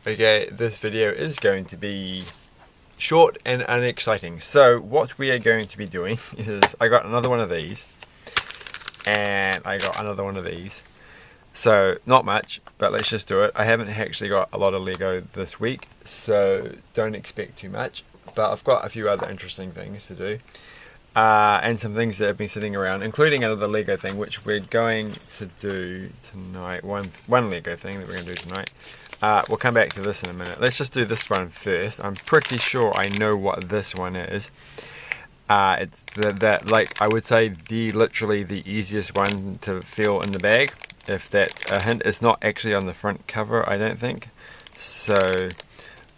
Okay, this video is going to be short and unexciting. So what we are going to be doing is I got another one of these and I got another one of these. So not much, but let's just do it. I haven't actually got a lot of Lego this week, so don't expect too much. But I've got a few other interesting things to do. And some things that have been sitting around, including another Lego thing, which we're going to do tonight. One Lego thing that we're going to do tonight. We'll come back to this in a minute. Let's just do this one first. I'm pretty sure I know what this one is. It's like I would say literally the easiest one to feel in the bag. If that's a hint, it's not actually on the front cover, I don't think. So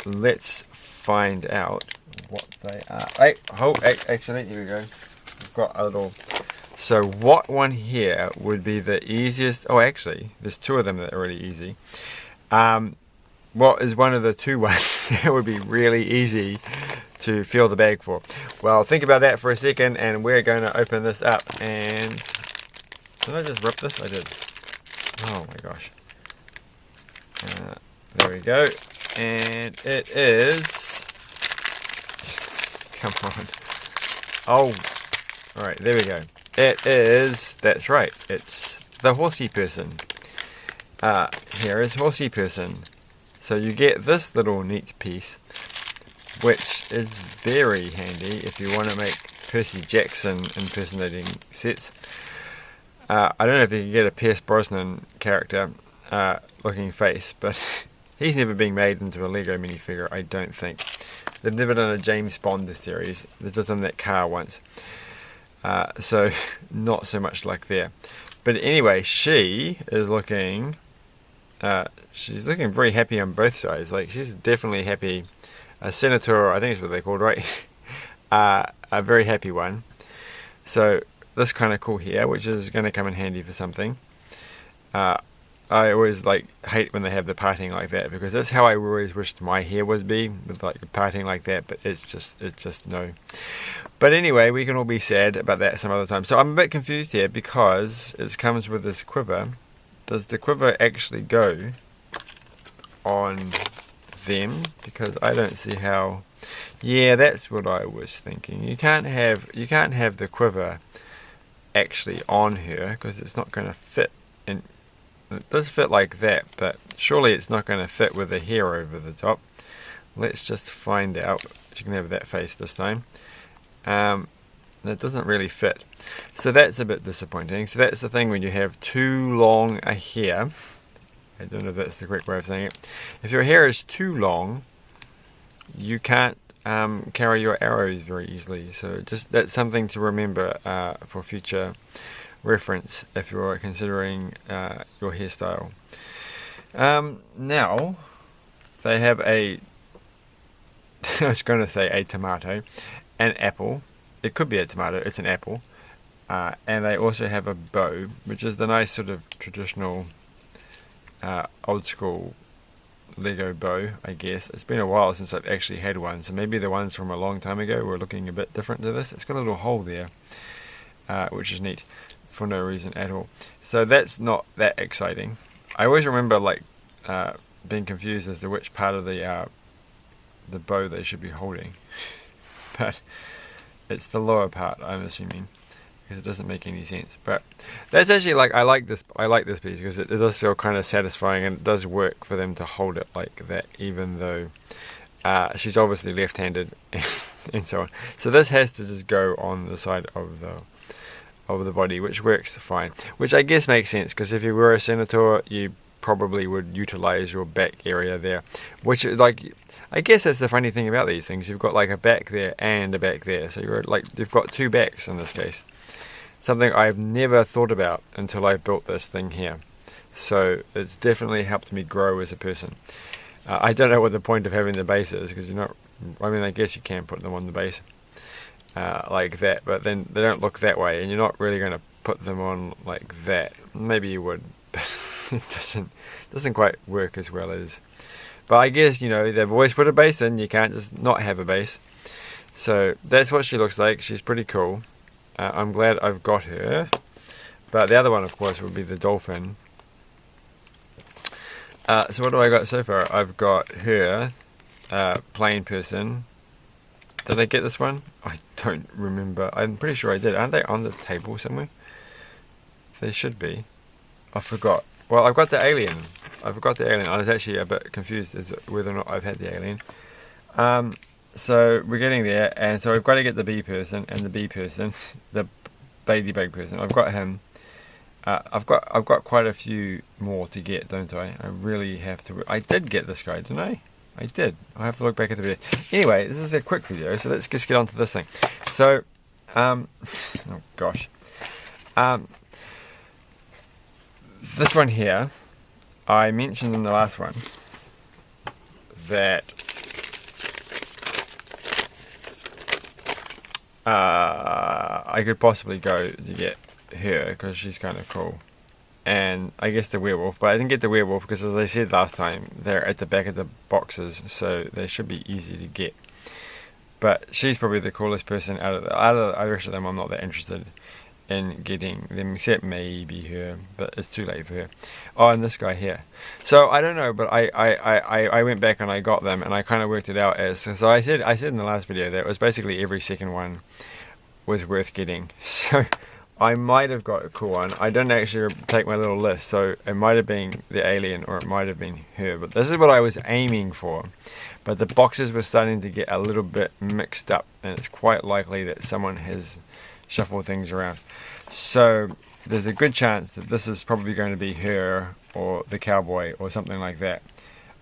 let's find out what they are. Actually, here we go. We've got a little. So what one here would be the easiest? Oh, actually, there's two of them that are really easy. What is one of the two ones that would be really easy to feel the bag for? Well, think about that for a second, and we're going to open this up. And did I just rip this? I did. Oh my gosh. There we go. And it is. Come on. Oh. Alright, there we go. It is. That's right. It's the horsey person. Here is horsey person. So you get this little neat piece, which is very handy if you want to make Percy Jackson impersonating sets. I don't know if you can get a Pierce Brosnan character looking face, but he's never been made into a Lego minifigure, I don't think. They've never done a James Bond series. They've just done that car once. So not so much like there. But anyway, she is looking. She's looking very happy on both sides. Like, she's definitely happy. A senator, I think is what they're called, right? A very happy one. So this kind of cool here, which is going to come in handy for something. I always hate when they have the parting like that, because that's how I always wished my hair would be, with like parting like that. But it's just no. But anyway, we can all be sad about that some other time. So I'm a bit confused here because it comes with this quiver. Does the quiver actually go on them? Because I don't see how. Yeah, that's what I was thinking. You can't have the quiver actually on her, because it's not going to fit. And it does fit like that, but surely it's not going to fit with the hair over the top. Let's just find out. She can have that face this time. That doesn't really fit. So that's a bit disappointing. So that's the thing when you have too long a hair. I don't know if that's the correct way of saying it. If your hair is too long, you can't carry your arrows very easily. So just that's something to remember for future reference if you're considering your hairstyle. Now they have I was going to say a tomato, an apple. It could be a tomato. It's an apple. And they also have a bow, which is the nice sort of traditional old school Lego bow, I guess. It's been a while since I've actually had one, so maybe the ones from a long time ago were looking a bit different to this. It's got a little hole there, which is neat for no reason at all. So that's not that exciting. I always remember being confused as to which part of the bow they should be holding, but it's the lower part, I'm assuming, because it doesn't make any sense. But that's actually I like this piece because it does feel kind of satisfying, and it does work for them to hold it like that, even though she's obviously left-handed and so on. So this has to just go on the side of the body, which works fine. Which I guess makes sense, because if you were a senator, you probably would utilize your back area there, which I guess that's the funny thing about these things. You've got a back there and a back there, so you've got two backs in this case. Something I've never thought about until I built this thing here. So it's definitely helped me grow as a person. I don't know what the point of having the base is, because you're not. I mean, I guess you can put them on the base like that, but then they don't look that way, and you're not really going to put them on like that. Maybe you would, but it doesn't quite work as well as. But I guess, they've always put a base in. You can't just not have a base. So that's what she looks like. She's pretty cool. I'm glad I've got her. But the other one, of course, would be the dolphin. So what do I got so far? I've got her, plain person. Did I get this one? I don't remember. I'm pretty sure I did. Aren't they on the table somewhere? They should be. I forgot. Well, I've got the alien. I forgot the alien. I was actually a bit confused as to whether or not I've had the alien. So we're getting there, and so I've got to get the bee person and the bee person, the ladybug person. I've got him. I've got quite a few more to get, don't I? I really have to. I did get this guy, didn't I? I did. I have to look back at the video. Anyway, this is a quick video, so let's just get on to this thing. So, oh gosh. This one here, I mentioned in the last one that I could possibly go to get her because she's kind of cool, and I guess the werewolf, but I didn't get the werewolf because, as I said last time, they're at the back of the boxes, so they should be easy to get. But she's probably the coolest person out of the rest of them. I'm not that interested in getting them, except maybe her, but it's too late for her. Oh, and this guy here. So I don't know, but I went back and I got them, and I kind of worked it out as, so I said in the last video that it was basically every second one was worth getting. So I might have got a cool one. I didn't actually take my little list, so it might have been the alien or it might have been her, but this is what I was aiming for. But the boxes were starting to get a little bit mixed up, and it's quite likely that someone has shuffled things around. So there's a good chance that this is probably going to be her or the cowboy or something like that.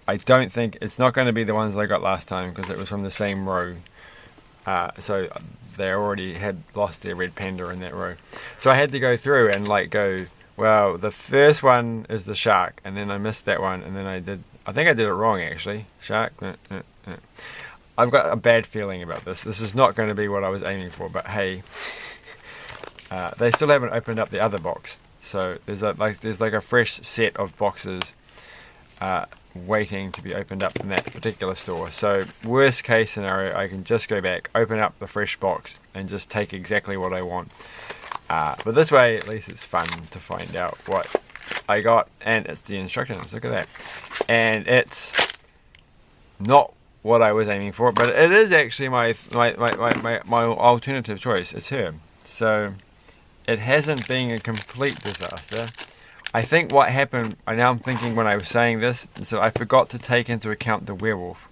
I don't think it's not going to be the ones I got last time because it was from the same row. So they already had lost their red panda in that row. So I had to go through and like go, well, the first one is the shark, and then I missed that one, and then I think I did it wrong actually. Shark. I've got a bad feeling about this. This is not going to be what I was aiming for, but hey, they still haven't opened up the other box. So there's like a fresh set of boxes waiting to be opened up in that particular store. So worst case scenario, I can just go back, open up the fresh box, and just take exactly what I want. But this way, at least it's fun to find out what I got, and it's the instructions. Look at that, and it's not what I was aiming for, but it is actually my alternative choice. It's her. So it hasn't been a complete disaster. I think what happened, now I'm thinking when I was saying this, so I forgot to take into account the werewolf.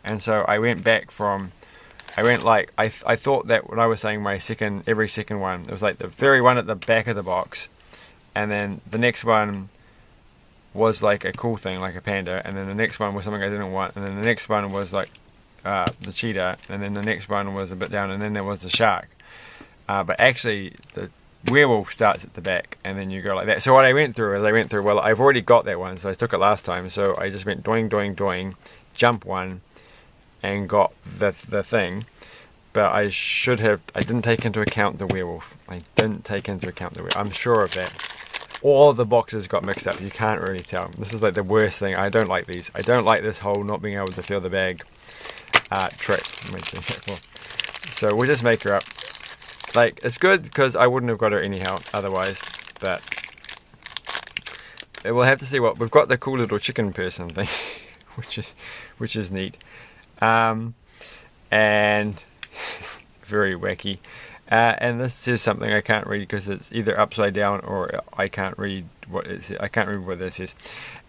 And so I went back from, I thought that when I was saying every second one, it was like the very one at the back of the box, and then the next one was like a cool thing, like a panda, and then the next one was something I didn't want, and then the next one was like the cheetah, and then the next one was a bit down, and then there was the shark. But actually, the werewolf starts at the back, and then you go like that. So what I went through is well, I've already got that one, so I took it last time, so I just went doing, doing, jump one, and got the thing. But I didn't take into account the werewolf. I'm sure of that. All the boxes got mixed up. You can't really tell. This is like the worst thing. I don't like these. I don't like this whole not being able to feel the bag trick. So we'll just make her up. Like, it's good because I wouldn't have got her anyhow otherwise, but we'll have to see what we've got. The cool little chicken person thing, which is neat, and very wacky. And this is something I can't read because it's either upside down or I can't read what it says. I can't read what this is,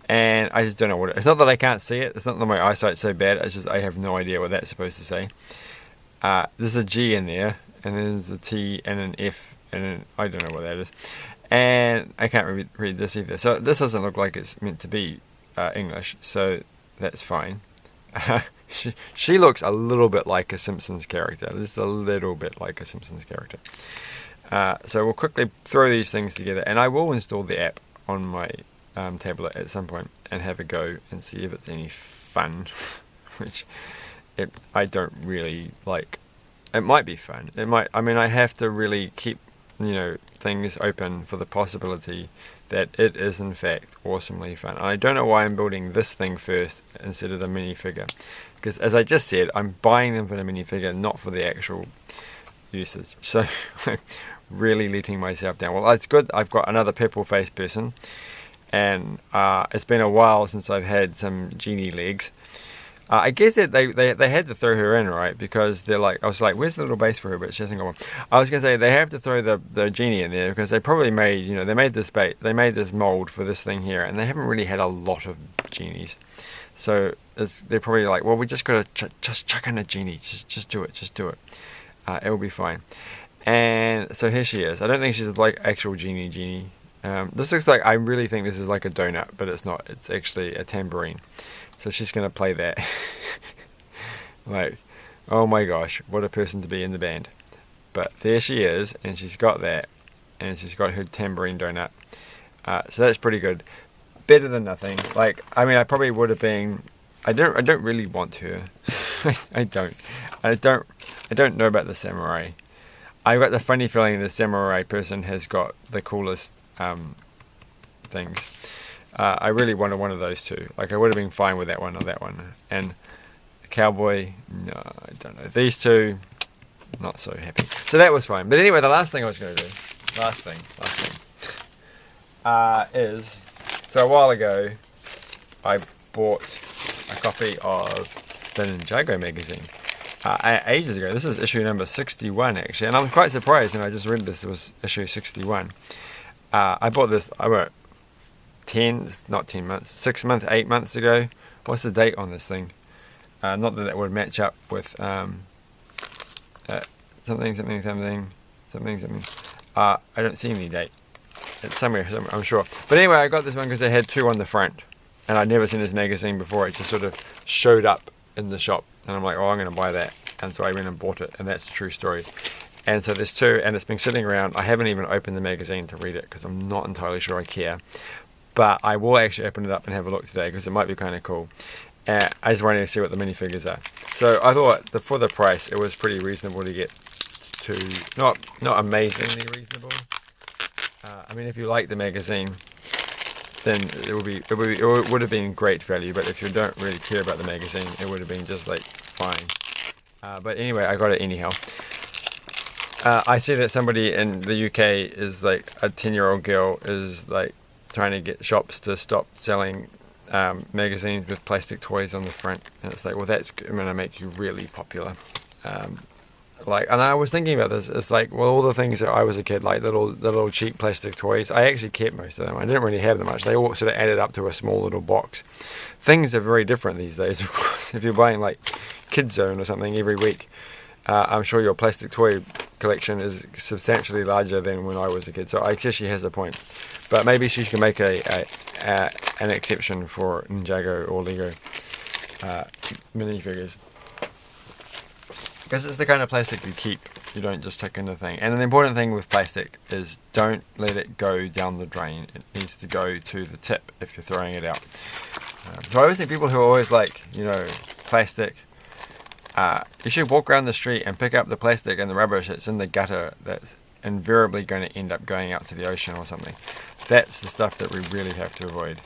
and I just don't know what it is. It's not that I can't see it. It's not that my eyesight's so bad. It's just I have no idea what that's supposed to say. There's a G in there, and then there's a T and an F, and then I don't know what that is. And I can't read this either. So this doesn't look like it's meant to be English, so that's fine. She looks a little bit like a Simpsons character. Just a little bit like a Simpsons character. So we'll quickly throw these things together, and I will install the app on my tablet at some point and have a go and see if it's any fun. Which I don't really like. It might be fun. It might. I mean, I have to really keep things open for the possibility that it is in fact awesomely fun. And I don't know why I'm building this thing first instead of the minifigure, because as I just said, I'm buying them for the minifigure, not for the actual uses. So I'm really letting myself down. Well, it's good. I've got another purple face person, and it's been a while since I've had some genie legs. I guess that they had to throw her in, right? Because they're like, I was like, where's the little base for her? But she hasn't got one. I was gonna say they have to throw the genie in there because they probably made, they made this mold for this thing here, and they haven't really had a lot of genies. So they're probably like, well, we just gotta just chuck in a genie. Just do it. It will be fine. And so here she is. I don't think she's like actual genie. This looks like, I really think this is like a donut, but it's not. It's actually a tambourine. So she's going to play that. Like, oh my gosh, what a person to be in the band. But there she is, and she's got that, and she's got her tambourine donut. So that's pretty good. Better than nothing. Like, I mean, I probably would have been. I don't really want her. I don't know about the samurai. I got the funny feeling the samurai person has got the coolest things. I really wanted one of those two. Like, I would have been fine with that one or that one. And the cowboy, no, I don't know. These two, not so happy. So that was fine. But anyway, the last thing I was going to do, is, so a while ago, I bought a copy of the Ninjago magazine. Ages ago. This is issue number 61, actually. And I'm quite surprised, and I just read this, it was issue 61. I bought this, 6 months, 8 months ago. What's the date on this thing? Not that would match up with something. I don't see any date. It's somewhere, I'm sure. But anyway, I got this one because they had two on the front, and I'd never seen this magazine before. It just sort of showed up in the shop, and I'm like, oh, I'm going to buy that. And so I went and bought it, and that's a true story. And so there's two, and it's been sitting around. I haven't even opened the magazine to read it because I'm not entirely sure I care. But I will actually open it up and have a look today because it might be kind of cool. I just wanted to see what the minifigures are. So I thought for the price, it was pretty reasonable to get to, not amazingly reasonable. I mean, if you like the magazine, then it would have been great value. But if you don't really care about the magazine, it would have been just like fine. But anyway, I got it anyhow. I see that somebody in the UK is like a 10-year-old girl is like trying to get shops to stop selling magazines with plastic toys on the front, and it's like, well, that's going to make you really popular. And I was thinking about this. It's like, well, all the things that I was a kid, like little cheap plastic toys, I actually kept most of them. I didn't really have them much. They all sort of added up to a small little box. Things are very different these days, of course. If you're buying like Kids Zone or something every week, I'm sure your plastic toy collection is substantially larger than when I was a kid. So I guess she has a point. But maybe she can make an exception for Ninjago or Lego minifigures. Because it's the kind of plastic you keep. You don't just tuck in the thing. And an important thing with plastic is don't let it go down the drain. It needs to go to the tip if you're throwing it out. So I always think people who are always like, plastic, you should walk around the street and pick up the plastic and the rubbish that's in the gutter that's invariably going to end up going out to the ocean or something. That's the stuff that we really have to avoid.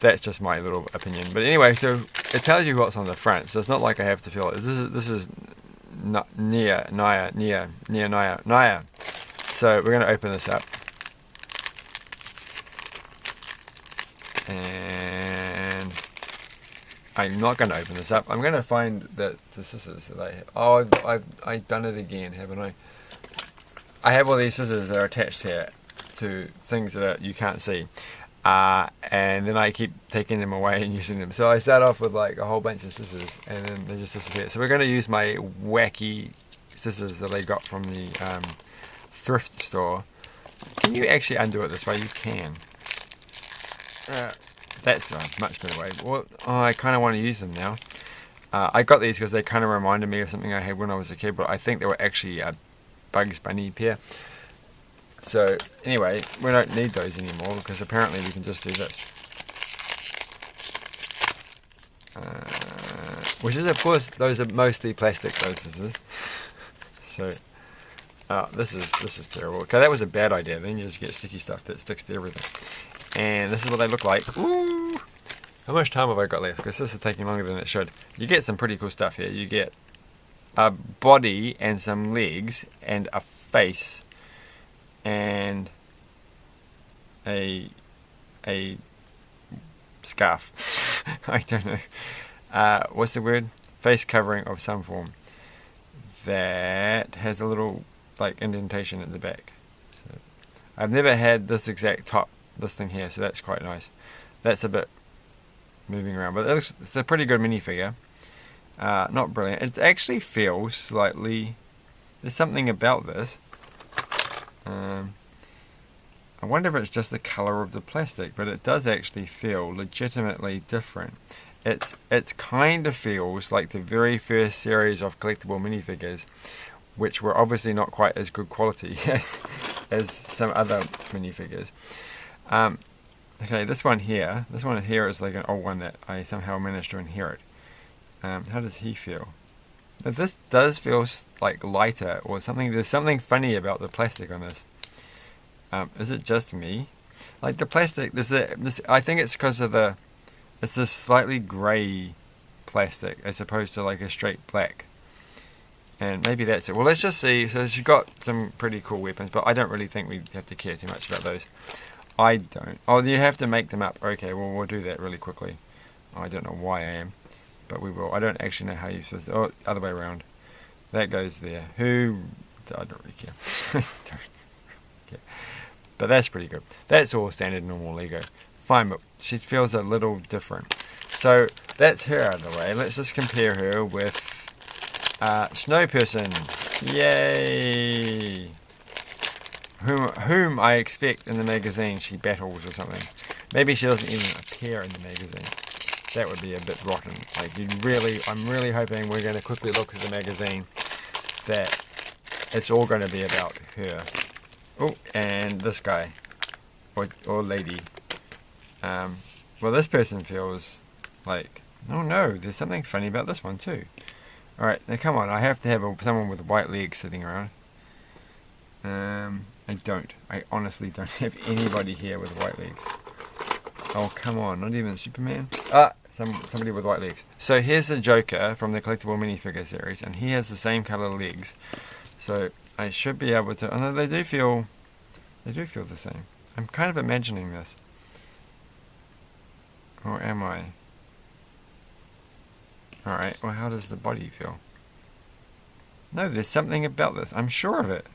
That's just my little opinion. But anyway, so it tells you what's on the front, so it's not like I have to feel it. This is Naya. So we're going to open this up. And I'm not going to open this up. I'm going to find the scissors that I have. Oh, I've done it again, haven't I? I have all these scissors that are attached here to things that you can't see. And then I keep taking them away and using them. So I start off with like a whole bunch of scissors and then they just disappear. So we're going to use my wacky scissors that I got from the thrift store. Can you actually undo it this way? You can. That's a much better way. Well, I kind of want to use them now. I got these because they kind of reminded me of something I had when I was a kid, but I think they were actually a Bugs Bunny pair. So anyway, we don't need those anymore because apparently we can just do this. Which is, of course, those are mostly plastic, those scissors. So this is terrible. Okay, that was a bad idea. Then you just get sticky stuff that sticks to everything. And this is what they look like. Ooh! How much time have I got left? Because this is taking longer than it should. You get some pretty cool stuff here. You get a body and some legs and a face and a a scarf. I don't know. What's the word? Face covering of some form that has a little like indentation at the back. So I've never had this exact top, this thing here, so that's quite nice. That's a bit moving around, but it's a pretty good minifigure. Not brilliant. It actually feels slightly. There's something about this. I wonder if it's just the colour of the plastic, but it does actually feel legitimately different. It kind of feels like the very first series of collectible minifigures, which were obviously not quite as good quality as some other minifigures. Okay, this one here is like an old one that I somehow managed to inherit. How does he feel? Now, this does feel like lighter or something. There's something funny about the plastic on this. Is it just me? Like the plastic, I think it's because of it's a slightly grey plastic as opposed to like a straight black. And maybe that's it. Well, let's just see. So she's got some pretty cool weapons, but I don't really think we have to care too much about those. I don't. Oh, you have to make them up. Okay, well, we'll do that really quickly. I don't know why I am, but we will. I don't actually know how you're supposed to. Oh, other way around. That goes there. I don't really care. Don't care. But that's pretty good. That's all standard normal Lego. Fine, but she feels a little different. So that's her out of the way. Let's just compare her with Snow Person. Yay! Whom I expect in the magazine she battles or something. Maybe she doesn't even appear in the magazine. That would be a bit rotten. Like I'm really hoping we're going to quickly look at the magazine that it's all going to be about her. Oh, and this guy or lady. Well, this person feels like, oh no, there's something funny about this one too. All right, now come on, I have to have someone with white legs sitting around. I honestly don't have anybody here with white legs. Oh, come on, not even Superman. Somebody with white legs. So here's the Joker from the collectible minifigure series, and he has the same color legs. So I should be able to. Oh no, they do feel the same. I'm kind of imagining this, or am I? All right. Well, how does the body feel? No, there's something about this. I'm sure of it.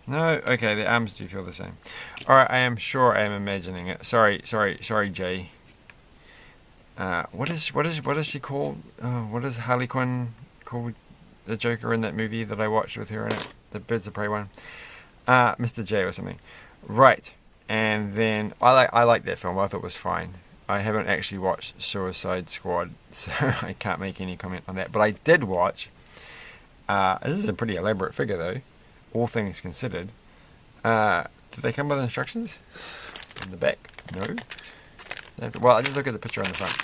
No, okay, the arms do feel the same. Alright, I am sure I am imagining it. Sorry, Jay. What is she called? What is Harley Quinn called? The Joker in that movie that I watched with her in it? The Birds of Prey one? Mr. J or something. Right. And then, I like that film. I thought it was fine. I haven't actually watched Suicide Squad, so I can't make any comment on that. But I did watch, this is a pretty elaborate figure though, all things considered. Did they come with instructions in the back? No. Well, I just look at the picture on the front.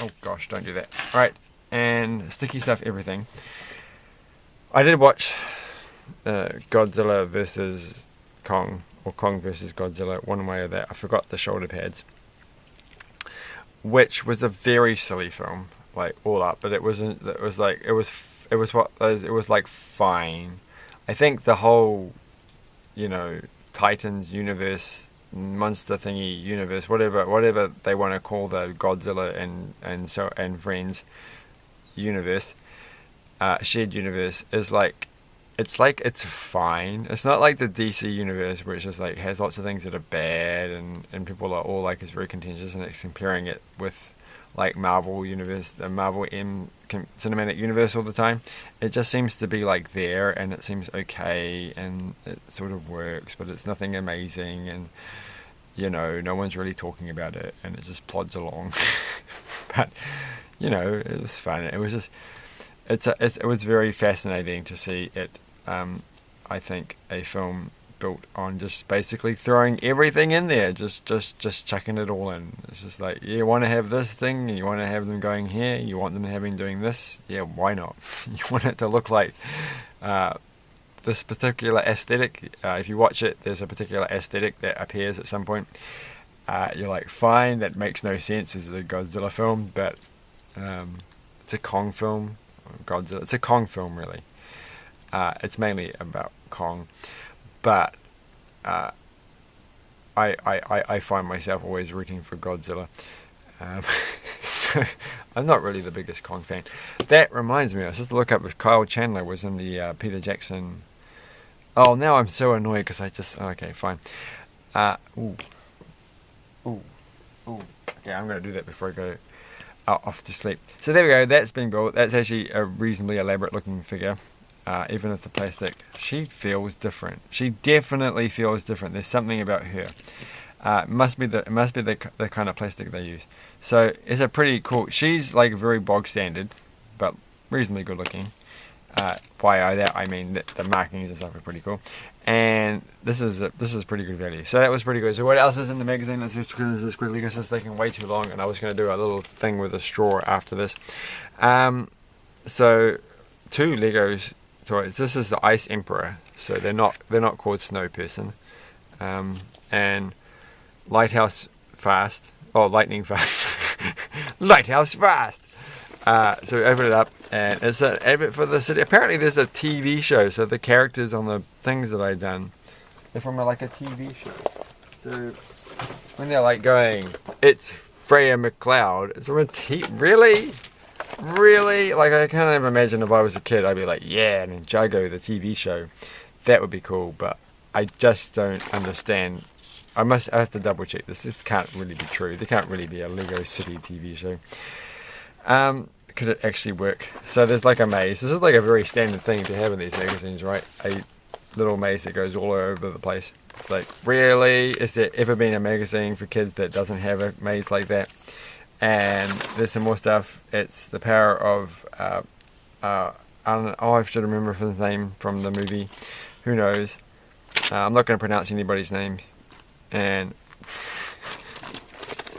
Oh gosh, don't do that. Right, and sticky stuff, everything. I did watch Godzilla versus Kong, or Kong versus Godzilla, one way or that. I forgot the shoulder pads, which was a very silly film, like all up. But it wasn't. It was like fine. I think the whole, Titans universe, monster thingy universe, whatever they want to call the Godzilla and friends universe, shared universe, is like, it's fine. It's not like the DC universe where it's just like has lots of things that are bad and people are all like, it's very contentious, and it's comparing it with like Marvel universe, the Marvel cinematic universe all the time. It just seems to be like there, and it seems okay, and it sort of works, but it's nothing amazing, and no one's really talking about it, and it just plods along. But it was fun. It was just it was very fascinating to see it. I think a film built on just basically throwing everything in there, just chucking it all in. It's just like, you want to have this thing, and you want to have them going here, you want them doing this, yeah, why not? You want it to look like this particular aesthetic. If you watch it, there's a particular aesthetic that appears at some point. You're like, fine, that makes no sense as a Godzilla film, but it's a Kong film. Godzilla, it's a Kong film, really. It's mainly about Kong, but I find myself always rooting for Godzilla. So I'm not really the biggest Kong fan. That reminds me, I was just to look up if Kyle Chandler was in the Peter Jackson. Oh, now I'm so annoyed because I just... Okay, fine. Ooh. Okay, I'm going to do that before I go off to sleep. So there we go, that's been built. That's actually a reasonably elaborate looking figure. Even if the plastic, she feels different. She definitely feels different. There's something about her. It must be the kind of plastic they use. So it's a pretty cool. She's like very bog standard, but reasonably good looking. By that I mean that the markings and stuff are pretty cool. And this is pretty good value. So that was pretty good. So what else is in the magazine? Let's just do this quickly because it's taking way too long, and I was going to do a little thing with a straw after this. So 2 Legos toys. This is the Ice Emperor. So they're not called Snow Person. And Lighthouse Fast. Oh, Lightning Fast. Lighthouse Fast. So we open it up, and it's an advert for the city. Apparently there's a TV show, so the characters on the things that I've done, they're from like a TV show. So when they're like going, it's Freya McLeod, it's from a really? Like, I can't even imagine if I was a kid, I'd be like, yeah, Ninjago, the TV show. That would be cool, but I just don't understand. I have to double check this. This can't really be true. There can't really be a Lego City TV show. Could it actually work? So there's like a maze. This is like a very standard thing to have in these magazines, right? A little maze that goes all over the place. It's like, really? Is there ever been a magazine for kids that doesn't have a maze like that? And there's some more stuff. It's the power of, I don't know, I should remember his name from the movie. Who knows? I'm not going to pronounce anybody's name. And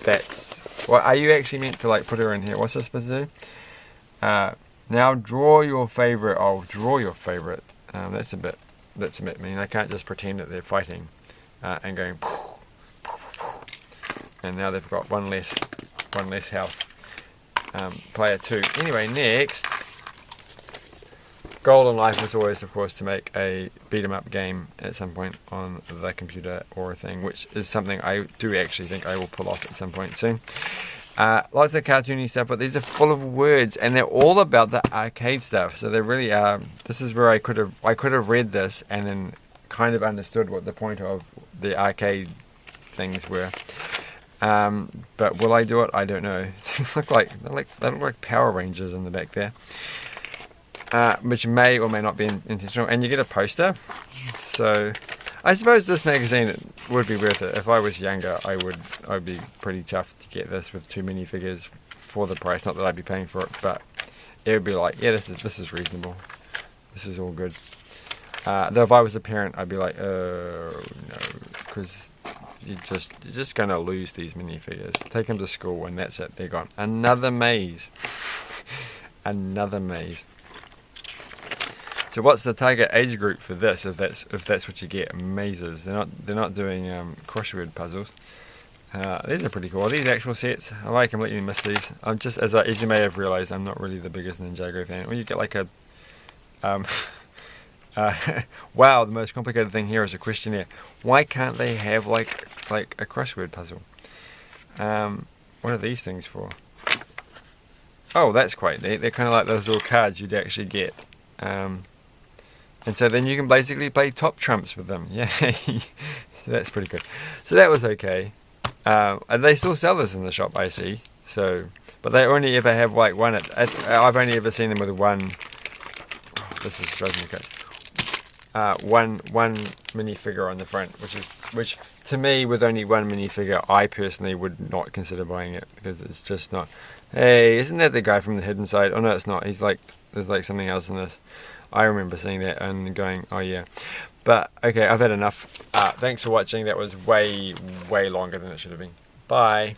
that's... Well, are you actually meant to like put her in here? What's this supposed to do? Now draw your favorite. Oh, draw your favorite. That's a bit mean. I can't just pretend that they're fighting and going. And now they've got one less health. Player 2. Anyway, next. Goal in life is always, of course, to make a beat 'em up game at some point on the computer or a thing, which is something I do actually think I will pull off at some point soon. Lots of cartoony stuff, but these are full of words, and they're all about the arcade stuff. So they really are. This is where I could have read this and then kind of understood what the point of the arcade things were. But will I do it? I don't know. They look like Power Rangers in the back there, which may or may not be intentional. And you get a poster. So I suppose this magazine would be worth it. If I was younger, I'd be pretty chuffed to get this with 2 minifigures for the price. Not that I'd be paying for it, but it would be like, yeah, this is reasonable. This is all good. Though if I was a parent, I'd be like, no, because you're just gonna lose these minifigures. Take them to school, and that's it. They're gone. Another maze. Another maze. So what's the target age group for this? If that's what you get, mazes. They're not doing crossword puzzles. These are pretty cool. Are these actual sets? I completely missed these. I'm just, as you may have realised, I'm not really the biggest Ninjago fan. Or you get like a wow, the most complicated thing here is a questionnaire. Why can't they have like a crossword puzzle? What are these things for? Oh, that's quite neat. They're kind of like those little cards you'd actually get. And so then you can basically play top trumps with them. Yay! So that's pretty good. So that was okay. And they still sell this in the shop, I see. So, but they only ever have like one. I've only ever seen them with one. Oh, this is driving me crazy. One minifigure on the front, which to me, with only one minifigure, I personally would not consider buying it because it's just not. Hey, isn't that the guy from the Hidden Side? Oh no, it's not. He's like, there's like something else in this. I remember seeing that and going, oh yeah. But okay, I've had enough. Thanks for watching. That was way longer than it should have been. Bye.